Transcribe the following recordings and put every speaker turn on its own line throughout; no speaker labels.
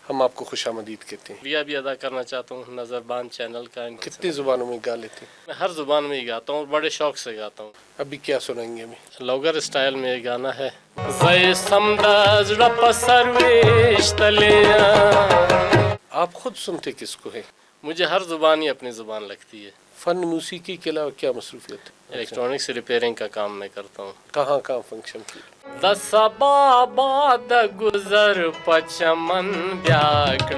ہم آپ کو خوش آمدید کہتے ہیں.
شکریہ بھی ادا کرنا چاہتا ہوں نظربان چینل کا.
کتنی زبانوں میں گا لیتے ہیں؟
میں ہر زبان میں ہی گاتا ہوں اور بڑے شوق سے گاتا ہوں.
ابھی کیا سنائیں گے ہمیں؟
لوگر اسٹائل میں یہ گانا ہے. زے سمداز رپ سرویش تلیاں.
آپ خود سنتے کس کو ہیں؟
مجھے ہر زبان ہی اپنی زبان لگتی ہے.
فن موسیقی کے علاوہ کیا مصروفیت ہے؟
الیکٹرانکس ریپیئرنگ کا کام میں کرتا ہوں.
کہاں کہاں فنکشن کی؟
دسبا باد گزر پچمن بیاکڑ.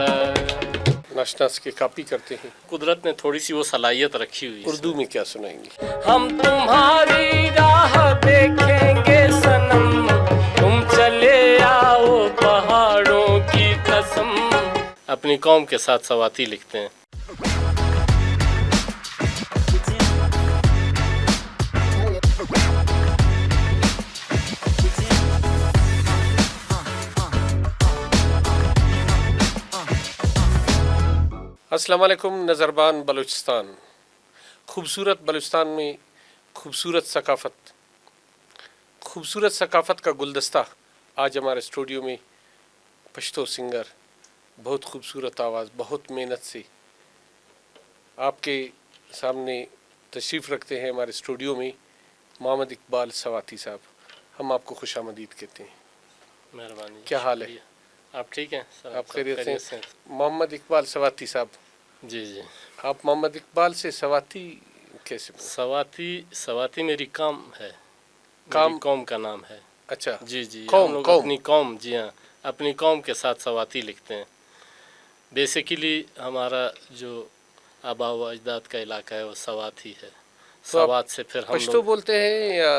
ناچ کے کاپی کرتے ہیں؟
قدرت نے تھوڑی سی وہ صلاحیت رکھی ہوئی.
اردو میں کیا سنائیں گے؟
ہم تمہاری راہ دیکھیں گے صنم تم چلے آؤ پہاڑوں کی قسم. اپنی قوم کے ساتھ سواتی لکھتے ہیں.
السلام علیکم. نظربان بلوچستان. خوبصورت بلوچستان میں خوبصورت ثقافت کا گلدستہ آج ہمارے اسٹوڈیو میں پشتو سنگر بہت خوبصورت آواز بہت محنت سے آپ کے سامنے تشریف رکھتے ہیں ہمارے اسٹوڈیو میں محمد اقبال سواتی صاحب. ہم آپ کو خوش آمدید کہتے ہیں.
مہربانی.
کیا حال ہے؟
آپ ٹھیک ہیں؟
آپ خیریت سے؟ محمد اقبال سواتی صاحب.
جی جی.
آپ محمد اقبال سے سواتی کیسے بنے؟
سواتی میری قوم ہے.
کام؟
میری قوم کا نام ہے.
اچھا
جی جی.
قوم
ہم لوگ
قوم
اپنی قوم جی ہاں اپنی قوم کے ساتھ سواتی لکھتے ہیں. بیسیکلی ہمارا جو آبا و اجداد کا علاقہ ہے وہ سوات ہی ہے.
تو آپ
سوات سے پھر ہم
پشتو
لوگ
بولتے ہیں یا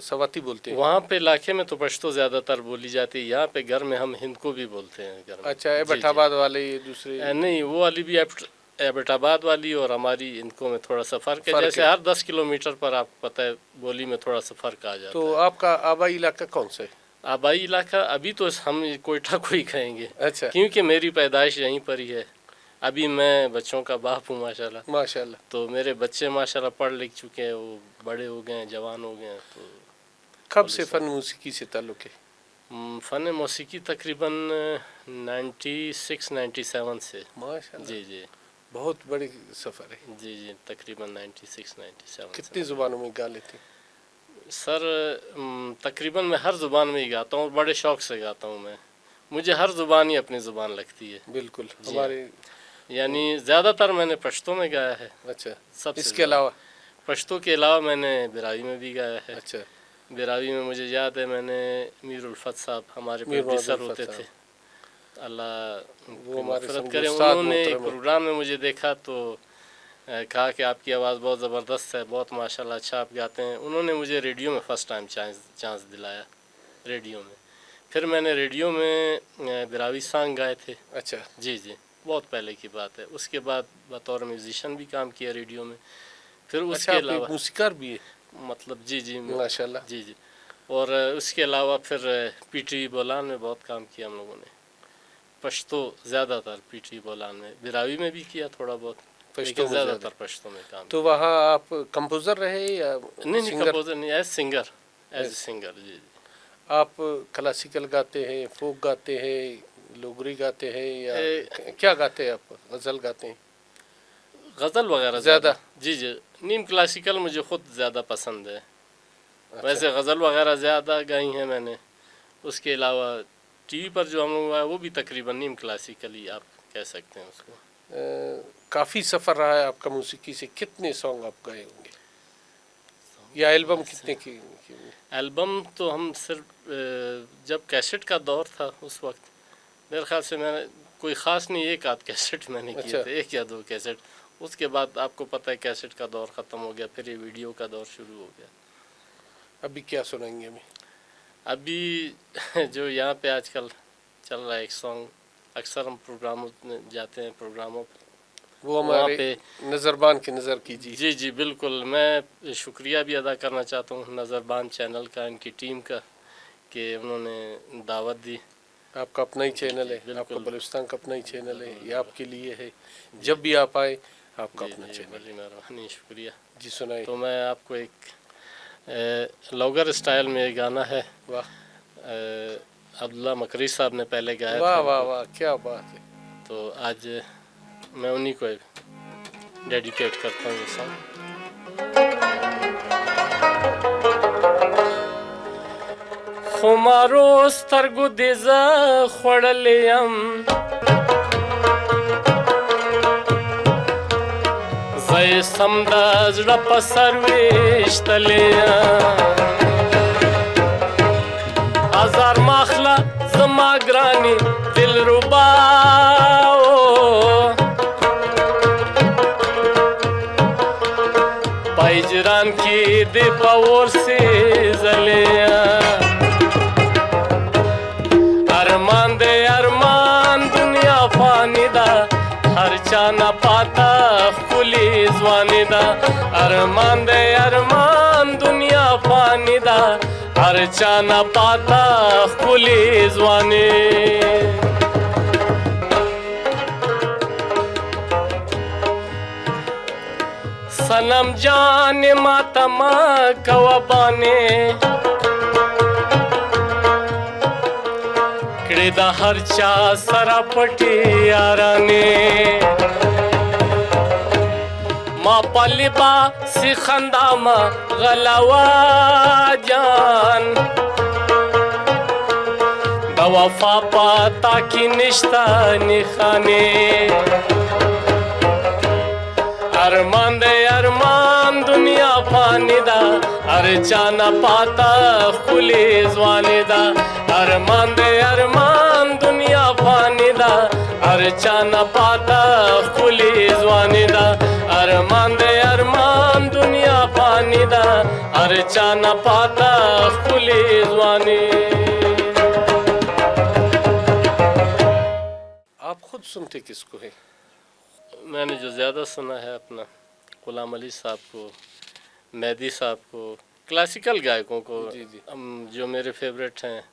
سواتی بولتے ہیں؟
وہاں پہ علاقے میں تو پشتو زیادہ تر بولی جاتی ہے. یہاں پہ گھر میں ہم ہند کو بھی بولتے ہیں گھر میں.
اچھا ایبٹ آباد والے دوسرے؟
نہیں وہ والی بھی ایبٹ آباد والی اور ہماری ان کو میں تھوڑا سا فرق ہے. جیسے ہر 10 کلومیٹر پر آپ کو پتہ ہے بولی میں تھوڑا سا فرق آ جاتا ہے.
تو آپ کا آبائی علاقہ کون سا ہے؟
آبائی علاقہ ابھی تو ہم کوئٹہ کو ہی کہیں گے.
اچھا
کیونکہ میری پیدائش یہیں پر ہی ہے. ابھی میں بچوں کا باپ ہوں ماشاءاللہ.
ماشاءاللہ.
تو میرے بچے ماشاءاللہ پڑھ لکھ چکے ہیں. وہ بڑے ہو گئے ہیں جوان ہو گئے ہیں. تو
کب سے فن موسیقی سے تعلق ہے؟
فن موسیقی تقریباً 96-97 سے.
ماشاءاللہ.
جی جی.
بہت بڑی سفر ہے.
جی جی تقریباً 96-97.
کتنی زبانوں میں گا لیتے ہیں؟
سر تقریباً میں ہر زبان میں ہی گاتا ہوں اور بڑے شوق سے گاتا ہوں. مجھے ہر زبان ہی اپنی زبان لگتی ہے.
بالکل.
جی
ہمارے
یعنی زیادہ تر میں نے پشتو میں گایا ہے.
اچھا.
سب
اس
سے
کے علاوہ؟
پشتو کے علاوہ میں نے براوی میں بھی گایا ہے.
اچھا.
براوی میں مجھے یاد ہے میں نے میر الفت صاحب ہمارے پروڈیوسر ہوتے تھے. اللہ
وہ
کی
ہمارے
مغفرت کرے. انہوں نے ایک
محترم ہے.
پروگرام میں مجھے دیکھا تو کہا کہ آپ کی آواز بہت زبردست ہے. بہت ماشاءاللہ اچھا آپ گاتے ہیں. انہوں نے مجھے ریڈیو میں فرسٹ ٹائم چانس دلایا ریڈیو میں. پھر میں نے ریڈیو میں براوی سانگ گائے تھے.
اچھا.
جی جی بہت پہلے کی بات ہے. اس کے بعد بطور میوزیشین بھی کام کیا ریڈیو میں. پھر اس کے علاوہ
موسیقار بھی ہے
مطلب جی جی
ماشاءاللہ.
جی جی. اور اس کے علاوہ پھر پی ٹی وی بولان میں بہت کام کیا ہم لوگوں نے. پشتو زیادہ تر پی ٹی وی بولان میں. براوی میں بھی کیا تھوڑا بہت لیکن زیادہ تر پشتو میں کام.
تو وہاں آپ کمپوزر رہے یا
نہیں کمپوزر نہیں ایز سنگر. جی جی.
آپ کلاسیکل گاتے ہیں فوک گاتے ہیں لوگری گاتے ہیں یا کیا گاتے ہیں آپ؟ غزل گاتے ہیں؟
غزل وغیرہ زیادہ. جی جی. نیم کلاسیکل مجھے خود زیادہ پسند ہے. ویسے غزل وغیرہ زیادہ گائی ہیں میں نے. اس کے علاوہ ٹی وی پر جو ہم لوگ آئے وہ بھی تقریباً نیم کلاسیکل ہی آپ کہہ سکتے ہیں اس کو.
کافی سفر رہا ہے آپ کا موسیقی سے. کتنے سانگ آپ گائے ہوں گے یا البم کتنے کی؟
البم تو ہم صرف جب کیسٹ کا دور تھا اس وقت میرے خیال سے میں نے کوئی خاص نہیں ایک آدھ کیسٹ میں نے کیے تھے. 1 یا 2 کیسٹ. اس کے بعد آپ کو پتہ ہے کیسٹ کا دور ختم ہو گیا. پھر یہ ویڈیو کا دور شروع ہو گیا.
ابھی کیا سنائیں گے ہمیں؟
ابھی جو یہاں پہ آج کل چل رہا ہے ایک سانگ. اکثر ہم پروگراموں میں جاتے ہیں پروگراموں
وہ ہمارے
پہ
نظربان کی نظر کیجیے.
جی جی بالکل. میں شکریہ بھی ادا کرنا چاہتا ہوں نظربان چینل کا ان کی ٹیم کا کہ انہوں نے دعوت دی.
آپ کا اپنا ہی چینل ہے. آپ کا بلوچستان کا اپنا ہی چینل ہے. یہ آپ کے لیے ہے. جب بھی آپ آئے آپ کا اپنا چینل.
بڑی مہربانی شکریہ.
جی سنائیں.
تو میں آپ کو ایک لوگر اسٹائل میں یہ گانا ہے.
واہ.
अब्दुल्ला मकरी साहब ने पहले गाया
वाह
था,
वाह वाह, क्या बात है।
तो आज मैं उन्हीं को डेडिकेट करता हूँ ये सॉन्ग। खुमारो स्तरगु दिजा खोड़लियम जय समदाज रप सर्वेश तलिया हजार माखला जमा ग्रानी दिल रुबाओ पाइजरान की दीपावर से जलिया अरमान दे अरमान दुनिया फानी दा हर चाना पाता खुली जवानी दा अरमान दे अरमान दुनिया फानी दा हर चाना पाता खुली जवानी सनम जान मातमा कवबाने किड़ा हर चा सरापटी याराने माँ पलिबा सिखंदा मा गलवा जान दवफा पाता की निश्ता निखाने अरमान दे अरमान दुनिया पानी दा हर चाना पाता खुली जवानी दा अरमान दे अरमान दुनिया पानी दा हर चाना पाता खुली जवानी दा अरमान दे अरमान दुनिया पानी दा हर चाना पाता खुली जवानी।
आप खुद सुनते किसको है?
मैंने जो ज़्यादा सुना है अपना गुलाम अली साहब को, मेहदी साहब को, क्लासिकल गायकों को।
जी जी।
जो मेरे फेवरेट हैं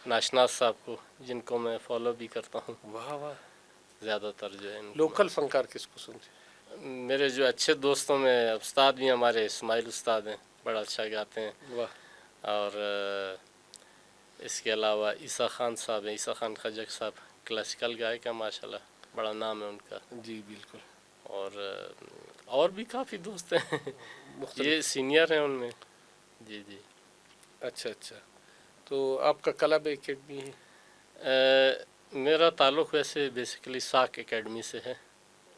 नाशनाज साहब को, जिनको मैं फॉलो भी करता हूँ।
वाह वाह।
ज़्यादातर जो है
लोकल फनकार किसको सुनते?
मेरे जो अच्छे दोस्तों में उस्ताद भी हमारे इस्माइल उस्ताद हैं, बड़ा अच्छा गाते हैं।
वाह।
और इसके अलावा ईसा खान साहब हैं, ईसा खान खजक साहब क्लासिकल गायक हैं माशाल्लाह, बड़ा नाम है उनका।
जी बिल्कुल।
और भी काफ़ी दोस्त हैं ये सीनियर हैं उनमें। जी जी।
अच्छा अच्छा। तो आपका क्लब एकेडमी है?
मेरा ताल्लुक़ वैसे बेसिकली साक एकेडमी से है,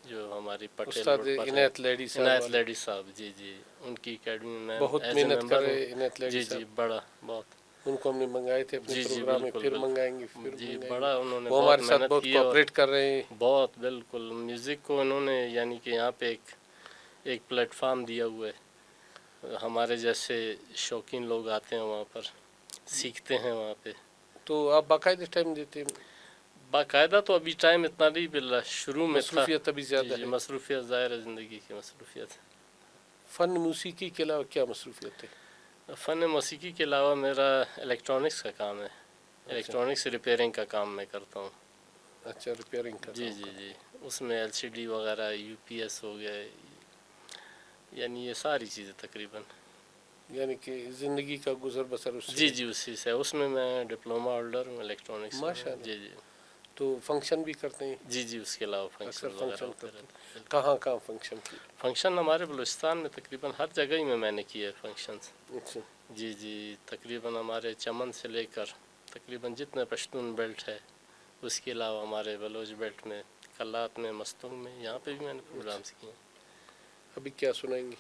जो हमारी पटेल
उस्ताद
रोड पर
इनायत लेडी साहब।
इनायत लेडी साहब, जी जी, उनकी एकेडमी में
बहुत मेहनत कर रहे हैं इनायत लेडी
जी
साहब।
जी, बड़ा बहुत।
उनको हमने मंगाए थे अपने
जी जी,
प्रोग्राम में,
बिल्कुल,
फिर
बिल्कुल।
मंगाएंगे, फिर
जी
मंगाएंगे।
बड़ा उन्होंने
वो हमारे साथ
मेहनत
बहुत
की और
कोऑपरेट कर रहे हैं।
बहुत बिल्कुल म्यूज़िक को उन्होंने यानी कि यहाँ पे एक प्लेटफार्म दिया हुआ है। हमारे जैसे शौकीन लोग आते हैं वहाँ पर, सीखते हैं वहाँ पे।
तो आप बाकायदे टाइम देते हैं?
बाकायदा तो अभी टाइम इतना नहीं मिल रहा, शुरू में था।
मसरूफियत अभी ज़्यादा है।
मसरूफियत ज़ाहिर है, ज़िंदगी की मसरूफियत।
फ़न मौसीकी के अलावा क्या मसरूफियत है?
फ़न मौसीकी के अलावा मेरा इलेक्ट्रॉनिक्स का काम है। इलेक्ट्रॉनिक्स रिपेयरिंग का काम मैं करता हूँ।
अच्छा, रिपेयरिंग का
जी
काम
जी जी। उसमें LCD वगैरह, UPS हो गए, यानी ये सारी चीज़ें तकरीबन।
यानी कि ज़िंदगी का गुजर बसर उससे।
जी जी, उसी से। उसमें मैं डिप्लोमा होल्डर हूँ इलेक्ट्रॉनिक्स में।
माशाअल्लाह।
जी जी।
तो फंक्शन भी करते हैं?
जी जी, उसके अलावा फंक्शन
अक्सर
वगैरह
फंक्शन
होते
करते
रहते हैं।
हैं। कहाँ कहाँ फंक्शन की?
फंक्शन हमारे बलूचिस्तान में तकरीबन हर जगह ही में मैंने किए फंक्शंस।
अच्छा।
जी जी, तकरीबन हमारे चमन से लेकर तकरीबन जितने पश्तून बेल्ट है, उसके अलावा हमारे बलोच बेल्ट में, कल्लात में, मस्तूंग में, यहाँ पे भी मैंने प्रोग्राम्स किए।
अभी क्या सुनाएंगे?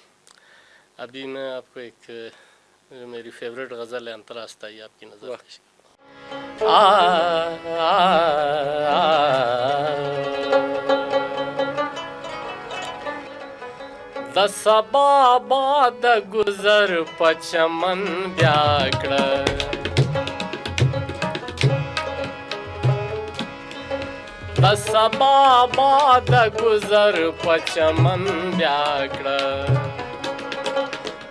अभी
मैं आपको एक मेरी फेवरेट गज़ल है अंतरास्ता, ही आपकी नज़र पेश दसबा बाद गुजर पचमन ब्याकड़ दसबा बाद गुजर पचमन ब्याकड़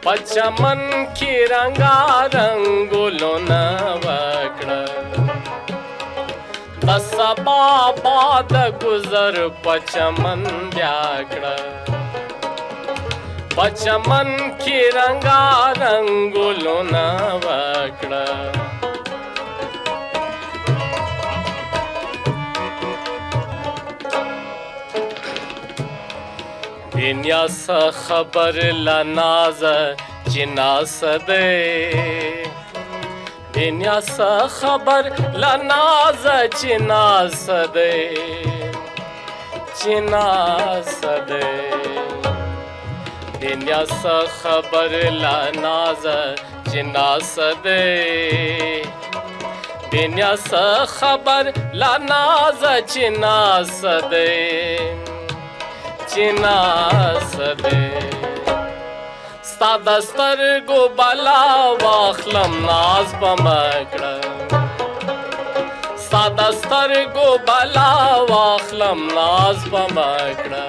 पचमन की रंगा रंगुलो नवकड़ दसबा बाद गुजर पचमन ब्याकड़ पचमन की रंगा रंगुलो नवकड़ Vinyasa khabar la naza chinasade Vinyasa khabar la naza chinasade Chinasade Vinyasa khabar la naza chinasade Vinyasa khabar la naza chinasade Chinasade Stada stargo bala vakhlam naz pamakda Stada stargo bala vakhlam naz pamakda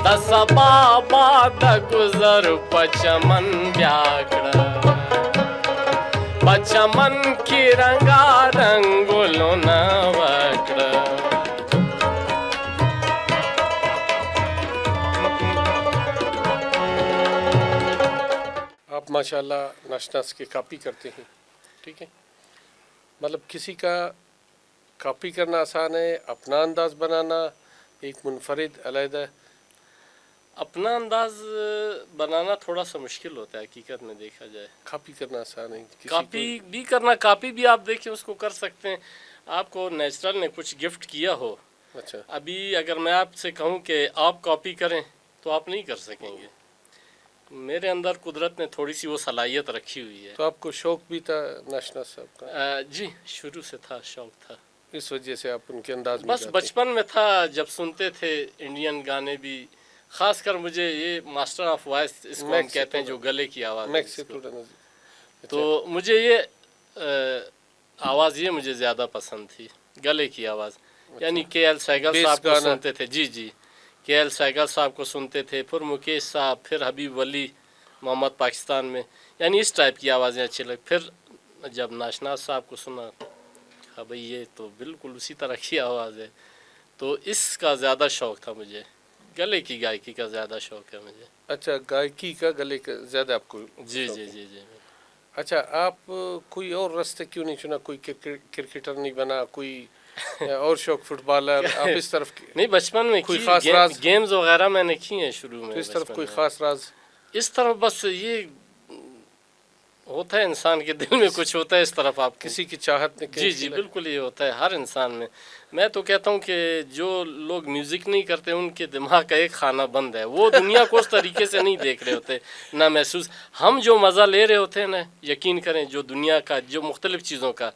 Dasaba bada guzar pachaman byakda Pachaman ki ranga rangulona vakda
आप माशाल्लाह नाशनास के copy करते हैं, ठीक है। मतलब किसी का कॉपी करना आसान है, अपना अंदाज़ बनाना एक मुनफरिद अलहदा।
अपना अंदाज बनाना थोड़ा सा मुश्किल होता है हकीकत में देखा जाए।
कॉपी करना आसान है,
कॉपी भी करना, कॉपी भी आप देखें उसको कर सकते हैं। आपको नेचुरल ने कुछ गिफ्ट किया हो,
अच्छा,
अभी अगर मैं आपसे कहूँ कि आप कॉपी करें तो आप नहीं कर सकेंगे। मेरे अंदर कुदरत ने थोड़ी सी वो सलाहियत रखी हुई है।
तो आपको शौक भी था नाशनास साहब का?
जी शुरू से था, शौक था,
इस वजह से आप उनके अंदाज में
बस
जाते।
बचपन में था जब सुनते थे इंडियन गाने भी, खासकर मुझे ये मास्टर ऑफ वॉइस इसको हम कहते हैं जो गले की आवाज़ है इसको। तो मुझे ये आवाज़ ये मुझे ज़्यादा पसंद थी, गले की आवाज़। यानी के.एल. सहगल साहब को सुनते थे, जी जी, के.एल. सहगल साहब को सुनते थे, फिर मुकेश साहब, फिर हबीब वली मोहम्मद पाकिस्तान में, यानी इस टाइप की आवाज़ें अच्छी लग। फिर जब नाशनास साहब को सुना, हाँ भाई ये तो बिल्कुल उसी तरह की आवाज़ है, तो इसका ज़्यादा शौक़ था मुझे, गले की गायकी का ज़्यादा शौक़ है मुझे।
अच्छा, गायकी का गले का ज़्यादा आपको?
जी जी जी जी।
अच्छा, आप कोई और रास्ते क्यों नहीं चुना? कोई क्रिकेटर नहीं बना, कोई और शौक फुटबॉलर? आप इस तरफ
नहीं, बचपन में
कोई खास राज?
गेम्स वगैरह मैंने की हैं शुरू में।
तो इस तरफ कोई खास राज?
इस तरफ बस ये होता है, इंसान के दिल में कुछ होता है इस तरफ। आप
किसी की चाहत ने?
जी जी बिल्कुल, ये होता है हर इंसान में। मैं तो कहता हूँ कि जो लोग म्यूज़िक नहीं करते उनके दिमाग का एक खाना बंद है, वो दुनिया को उस तरीके से नहीं देख रहे होते ना महसूस। हम जो मज़ा ले रहे होते हैं ना, यकीन करें, जो दुनिया का, जो मुख्तलिफ़ चीज़ों का,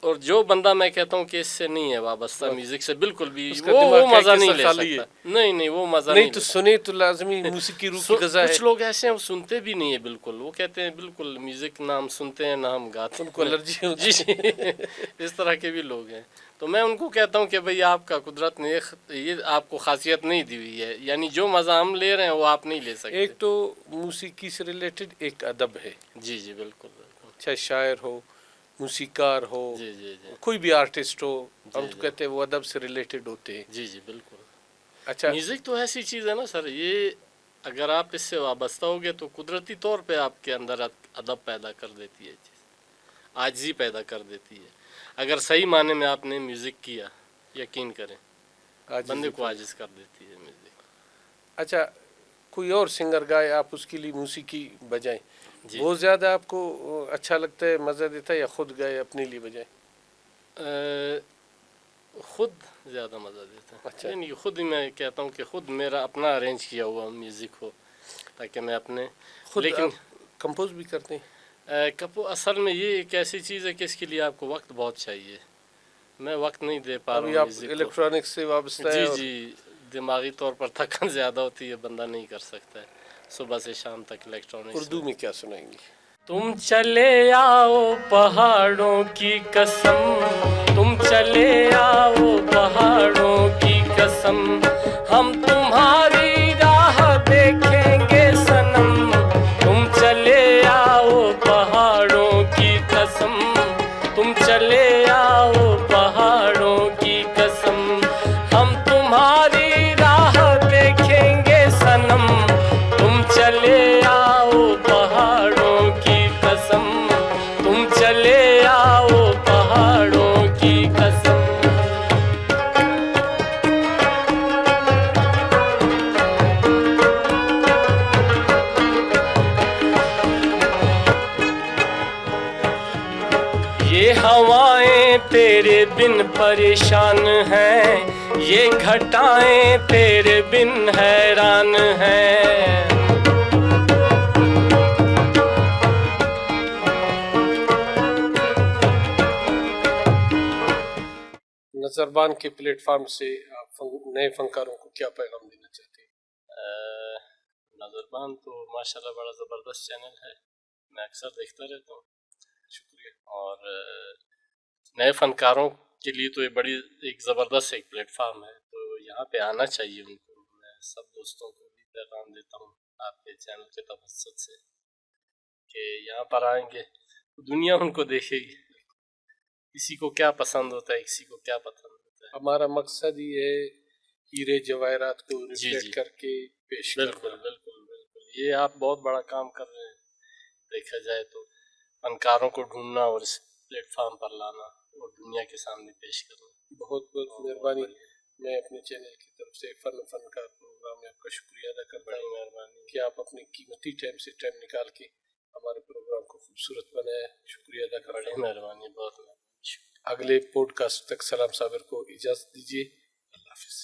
और जो बंदा मैं कहता हूँ कि इससे नहीं है वाबस्ता म्यूज़िक से बिल्कुल भी, वो मज़ा नहीं ले सकता। नहीं नहीं, वो मज़ा नहीं।
तो सुने तो लाजमी मूसीकी रूह की ग़िज़ा है।
कुछ लोग ऐसे हैं वो सुनते भी नहीं है बिल्कुल, वो कहते हैं बिल्कुल म्यूज़िक ना हम सुनते हैं ना हम गाते,
उनको एलर्जी होती है।
जी इस तरह के भी लोग हैं। तो मैं उनको कहता हूँ कि भाई आपका कुदरत ने ये आपको खासियत नहीं दी हुई है, यानी जो मज़ा हम ले रहे हैं वो आप नहीं ले सकते।
एक तो मूसीकी से रिलेटेड एक अदब है।
जी जी बिल्कुल बिल्कुल,
चाहे शायर हो, मूसीकार हो,
जी जी जी,
कोई भी आर्टिस्ट हो, हम तो कहते हैं वो अदब से रिलेटेड होते हैं।
जी जी बिल्कुल।
अच्छा,
म्यूज़िक तो ऐसी चीज़ है ना सर, ये अगर आप इससे वाबस्ता होगे तो कुदरती तौर पे आपके अंदर अदब पैदा कर देती है, चीज़ आजिज़ी पैदा कर देती है। अगर सही माने में आपने म्यूज़िक किया, यकीन करें बंदे को आजिज़ कर देती है म्यूज़िक।
अच्छा, कोई और सिंगर गाए, आप उसके लिए मूसीकी बजाएं, वो ज़्यादा आपको अच्छा लगता है, मज़ा देता है, या ख़ुद गाए अपने लिए बजाएं?
ख़ुद ज़्यादा मज़ा देता है।
अच्छा,
यानी ख़ुद ही मैं कहता हूँ कि ख़ुद मेरा अपना अरेंज किया हुआ म्यूज़िक हो, ताकि मैं अपने
खुद।
लेकिन
कंपोज भी करते हैं?
असल में ये एक ऐसी चीज़ है कि इसके लिए आपको वक्त बहुत चाहिए, मैं वक्त नहीं दे पा रहा हूँ।
आप इलेक्ट्रॉनिक्स से वाबस्ता है?
जी जी, दिमागी तौर पर थकान ज़्यादा होती है, बंदा नहीं कर सकता है सुबह से शाम तक इलेक्ट्रॉनिक्स।
उर्दू में क्या सुनाएंगे?
तुम चले आओ पहाड़ों की कसम, तुम चले आओ पहाड़ों की कसम, हम तुम्हारी राह देखेंगे सनम। तुम चले आओ पहाड़ों की कसम, तुम चले आओ पहाड़ों की कसम, हम तुम्हारी राह देखेंगे सनम। तुम चले आओ पहाड़ों की कसम, तुम चले आओ पहाड़ों की कसम। बिन परेशान हैं, ये घटाएं तेरे बिन हैरान हैं।
नज़रबान के प्लेटफार्म से आप नए फनकारों को क्या पैगाम देना चाहते हैं?
नज़रबान तो माशाल्लाह बड़ा ज़बरदस्त चैनल है, मैं अक्सर देखता रहता हूँ। शुक्रिया। और नए फनकारों के लिए तो ये बड़ी एक ज़बरदस्त एक प्लेटफार्म है, तो यहाँ पे आना चाहिए उनको। मैं सब दोस्तों को भी पैगाम देता हूँ आपके चैनल के तवज्जुह से कि यहाँ पर आएंगे तो दुनिया उनको देखेगी, किसी को क्या पसंद होता है, किसी को क्या पसंद होता है।
हमारा मकसद ये है हीरे जवाहरात को
जी
रिफ्लेक्ट
जी,
करके पेश
बिल्कुल
करना।
बिल्कुल बिल्कुल, ये आप बहुत बड़ा काम कर रहे हैं देखा जाए तो, फनकारों को ढूंढना और इस प्लेटफार्म पर लाना और दुनिया के सामने पेश करना।
बहुत बहुत मेहरबानी। मैं अपने चैनल की तरफ से फनकार प्रोग्राम में आपका शुक्रिया अदा करता हूँ। मेहरबानी कि आप अपने कीमती टाइम से टाइम निकाल के हमारे प्रोग्राम को खूबसूरत बनाया। शुक्रिया अदा करता हूँ।
मेहरबानी, बहुत मेहरबानी।
अगले पॉडकास्ट तक सलाम साबिर को इजाज़त दीजिए। अल्लाह हाफ़िज़।